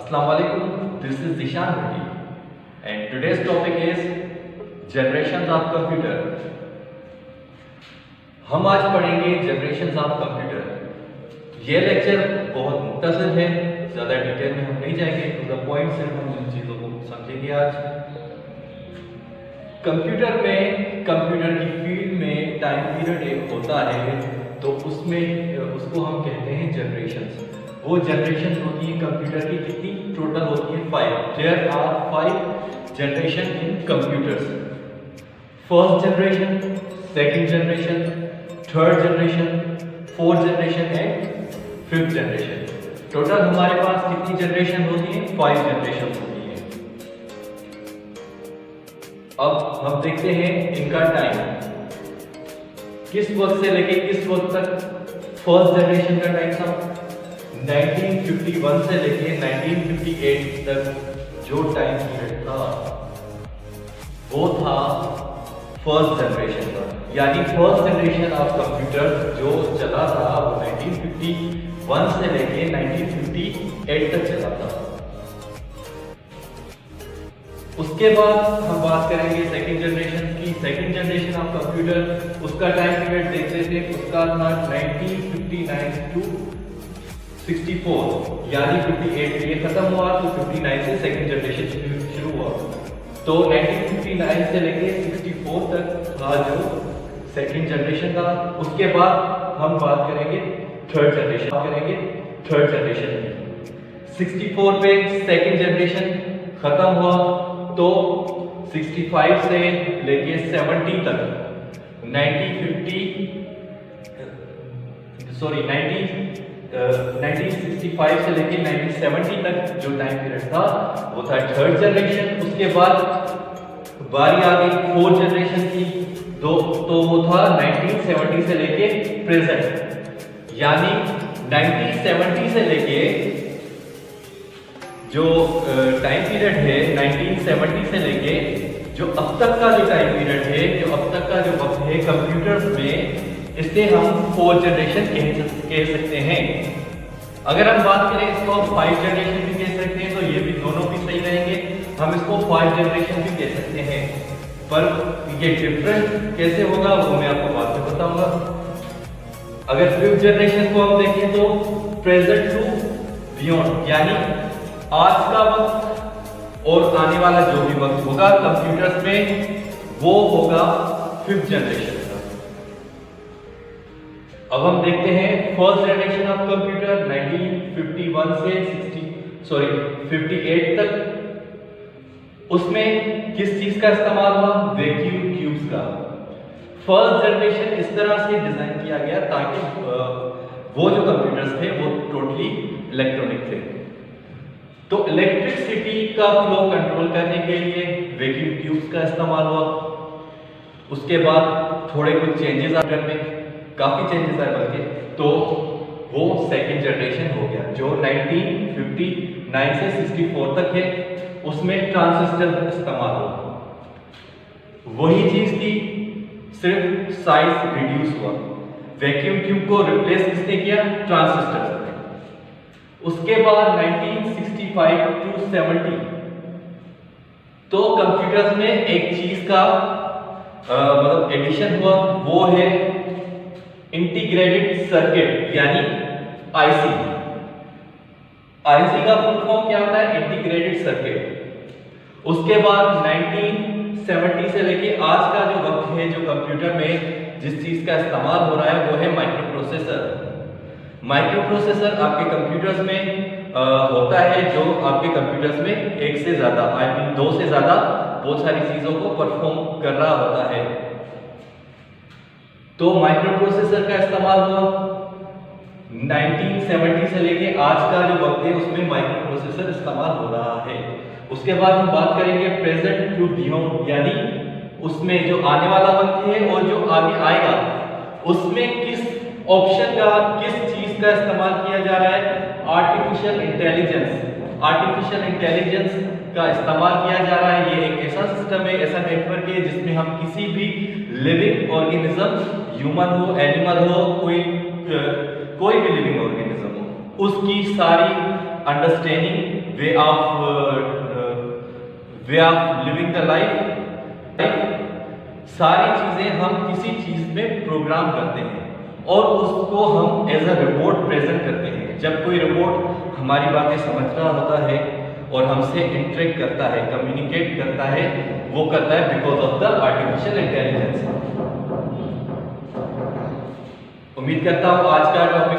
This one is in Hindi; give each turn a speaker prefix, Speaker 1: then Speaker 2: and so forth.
Speaker 1: Assalamualaikum, this is Zishan Reddy and today's topic is generations of computer. हम आज पढ़ेंगे जनरेशंस ऑफ कंप्यूटर। ये लेक्चर बहुत मुख्तसर है, ज़्यादा डिटेल में हम नहीं जाएंगे, टू द पॉइंट सिर्फ हम इन चीज़ों को समझेंगे आज। कंप्यूटर में कंप्यूटर की फील्ड में टाइम पीरियड एक होता है, तो उसमें उसको हम कहते हैं जनरेशंस। वो जनरेशन होती है कंप्यूटर की, कितनी टोटल होती है 5। There are 5 generation in computers. First generation, second generation, third generation, fourth generation and fifth generation. Total हमारे पास कितनी जनरेशन होती है? 5 जनरेशन होती है। अब हम देखते हैं इनका टाइम किस वक्त से लेके किस वक्त तक। फर्स्ट जनरेशन का टाइम था 1951 से लेके 1958 तक जो टाइम पीरियड था वो था फर्स्ट जनरेशन का, यानी फर्स्ट जनरेशन ऑफ कंप्यूटर जो चला था वो 1951 से लेके 1958 तक चला था। उसके बाद हम बात करेंगे सेकंड जनरेशन की। सेकंड जनरेशन ऑफ कंप्यूटर, उसका टाइम पीरियड देख लेते हैं। उसका था 1959 टू 64, यानी 58 ये खत्म हुआ तो 59 से सेकंड जनरेशन शुरू हुआ। तो 1959 से लेके 64 तक था जो सेकंड जनरेशन था। उसके बाद हम बात करेंगे थर्ड जनरेशन की। 64 पे सेकंड जनरेशन खत्म हुआ, तो 65 से लेके 70 तक 1965 से लेके 1970 तक जो टाइम पीरियड था वो था थर्ड जनरेशन। उसके बाद बारी आ गई फोर्थ जनरेशन की, तो वो था 1970 से लेके प्रेजेंट, यानी 1970 से लेके जो टाइम पीरियड है 1970 से लेके जो अब तक का जो टाइम पीरियड है, जो अब तक का जो वक्त है कंप्यूटर्स में, इसे हम फोर्थ जनरेशन कह सकते हैं। अगर हम बात करें इसको हम 5 जनरेशन भी कह सकते हैं, तो ये भी दोनों भी सही रहेंगे। हम इसको 5 जनरेशन भी कह सकते हैं, पर ये डिफरेंट कैसे होगा वो मैं आपको बाद में बताऊंगा। अगर फिफ्थ जनरेशन को हम देखें तो प्रेजेंट टू बियॉन्ड, यानी आज का वक्त और आने वाला जो भी वक्त होगा कंप्यूटर्स में वो होगा फिफ्थ जनरेशन का। अब हम देखते हैं फर्स्ट जनरेशन ऑफ कंप्यूटर 1951 से 58 तक। उसमें किस चीज का इस्तेमाल हुआ? वैक्यूम ट्यूब्स का। फर्स्ट जनरेशन इस तरह से डिजाइन किया गया ताकि वो जो कंप्यूटर्स थे वो टोटली इलेक्ट्रॉनिक थे, तो इलेक्ट्रिसिटी का फ्लो कंट्रोल करने के लिए वैक्यूम ट्यूब्स का इस्तेमाल हुआ। उसके बाद थोड़े कुछ चेंजेस आए में, काफी चेंजेस आए बल्कि, तो वो सेकंड जनरेशन हो गया जो 1959 से 64 तक है। उसमें ट्रांजिस्टर का इस्तेमाल हुआ। वही चीज थी, सिर्फ साइज रिड्यूस हुआ। वैक्यूम ट्यूब को रिप्लेस किसने किया? ट्रांजिस्टर ने। उसके बाद 1965 टू 70 तो कंप्यूटर्स में एक चीज का मतलब एडिशन हुआ, वो है इंटीग्रेटेड सर्किट, यानी आईसी। आईसी का फुल फॉर्म क्या होता है? Integrated circuit. उसके बाद 1970 से लेके आज का जो वक्त है, जो कंप्यूटर में जिस चीज का इस्तेमाल हो रहा है वो है माइक्रो प्रोसेसर। माइक्रो प्रोसेसर आपके कंप्यूटर्स में होता है, जो आपके कंप्यूटर्स में एक से ज्यादा दो से ज्यादा बहुत सारी चीजों को परफॉर्म कर रहा होता है। तो माइक्रो प्रोसेसर का इस्तेमाल हुआ 1970 से लेके आज का जो वक्त है उसमें माइक्रो प्रोसेसर इस्तेमाल हो रहा है। उसके बाद हम बात करेंगे प्रेजेंट टू बियॉन्ड, यानी उसमें जो आने वाला वक्त है और जो आगे आएगा उसमें किस ऑप्शन का, किस चीज का इस्तेमाल किया जा रहा है? Artificial intelligence. आर्टिफिशियल इंटेलिजेंस का इस्तेमाल किया जा रहा है। ये एक ऐसा सिस्टम है, ऐसा नेटवर्क है जिसमें हम किसी भी लिविंग ऑर्गेनिज्म, ह्यूमन हो, एनिमल हो, कोई भी लिविंग ऑर्गेनिज्म हो, उसकी सारी understanding way of living the life, सारी चीजें हम किसी चीज में प्रोग्राम करते हैं और उसको हम एज अ रिपोर्ट प्रेजेंट करते हैं। जब कोई रिपोर्ट हमारी बातें समझ रहा होता है और हमसे इंटरेक्ट करता है, कम्युनिकेट करता है, वो करता है because of the artificial intelligence. उम्मीद करता हूँ आज का टॉपिक